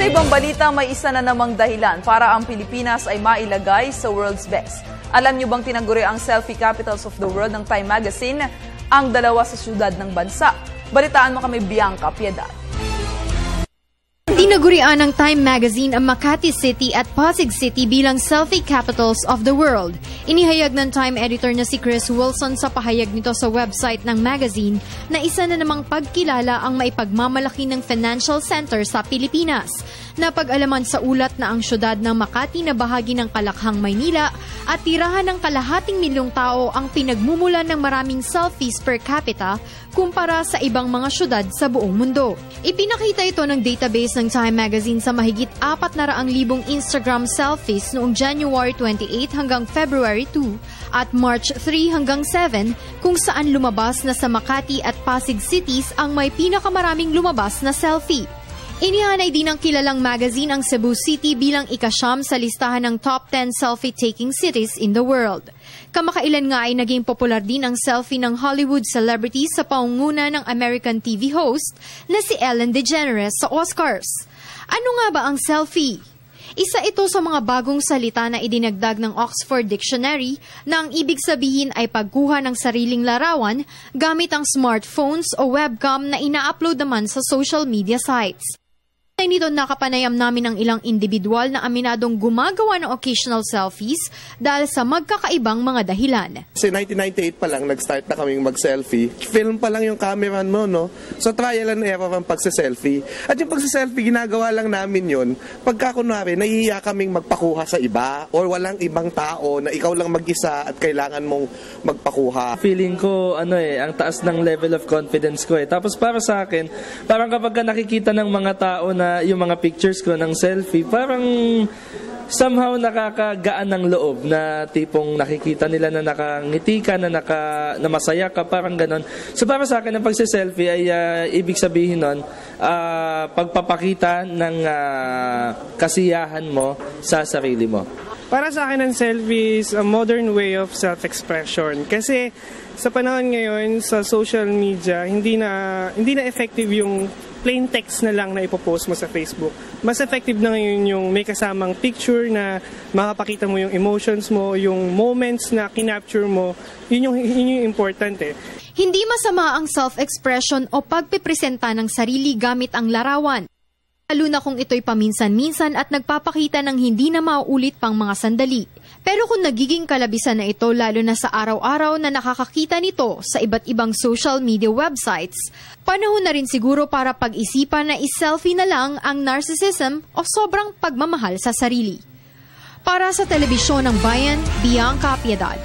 Sa ibang balita, may isa na namang dahilan para ang Pilipinas ay mailagay sa world's best. Alam niyo bang tinangguri ang selfie capitals of the world ng Time Magazine ang dalawa sa syudad ng bansa? Balitaan mo kami, Bianca Piedad. Tinagurian ng Time Magazine ang Makati City at Pasig City bilang selfie capitals of the world. Inihayag ng Time editor na si Chris Wilson sa pahayag nito sa website ng magazine na isa na namang pagkilala ang maipagmamalaki ng financial center sa Pilipinas. Napag-alaman sa ulat na ang syudad ng Makati na bahagi ng Kalakhang, Maynila at tirahan ng 250,000 tao ang pinagmumulan ng maraming selfies per capita kumpara sa ibang mga syudad sa buong mundo. Ipinakita ito ng database ng Time Magazine sa mahigit 400,000 Instagram selfies noong January 28 hanggang February 2 at March 3 hanggang 7 kung saan lumabas na sa Makati at Pasig cities ang may pinakamaraming lumabas na selfie. Inihanay din ng kilalang magazine ang Cebu City bilang ika-9 sa listahan ng top 10 selfie-taking cities in the world. Kamakailan nga ay naging popular din ang selfie ng Hollywood celebrities sa pangunguna ng American TV host na si Ellen DeGeneres sa Oscars. Ano nga ba ang selfie? Isa ito sa mga bagong salita na idinagdag ng Oxford Dictionary na ang ibig sabihin ay pagkuha ng sariling larawan gamit ang smartphones o webcam na ina-upload naman sa social media sites. Nito nakapanayam namin ang ilang individual na aminadong gumagawa ng occasional selfies dahil sa magkakaibang mga dahilan. Kasi 1998 pa lang nag-start na kaming mag-selfie. Film pa lang yung camera mo, no? So trial and error ang pagse-selfie. At yung pagse-selfie, ginagawa lang namin yun pagka kunwari nahihiya kaming magpakuha sa iba or walang ibang tao na ikaw lang mag-isa at kailangan mong magpakuha. Feeling ko, ang taas ng level of confidence ko eh. Tapos para sa akin, parang kapag nakikita ng mga tao na yung mga pictures ko ng selfie, parang somehow nakakagaan ng loob na tipong nakikita nila na nakangiti ka, na masaya ka, parang ganon. So para sa akin, ang pagse-selfie ay ibig sabihin nun, pagpapakita ng kasiyahan mo sa sarili mo. Para sa akin, ang selfie is a modern way of self-expression. Kasi sa panahon ngayon, sa social media, hindi na effective yung plain text na lang na ipopost mo sa Facebook. Mas effective na ngayon yung may kasamang picture na makapakita mo yung emotions mo, yung moments na kinapture mo. Yun yung importante. Hindi masama ang self-expression o pagpipresenta ng sarili gamit ang larawan. Lalo na kung ito'y paminsan-minsan at nagpapakita ng hindi na mauulit pang mga sandali. Pero kung nagiging kalabisan na ito lalo na sa araw-araw na nakakakita nito sa iba't ibang social media websites, panahon na rin siguro para pag-isipan na is-selfie na lang ang narcissism o sobrang pagmamahal sa sarili. Para sa Telebisyon ng Bayan, Bianca Piedad.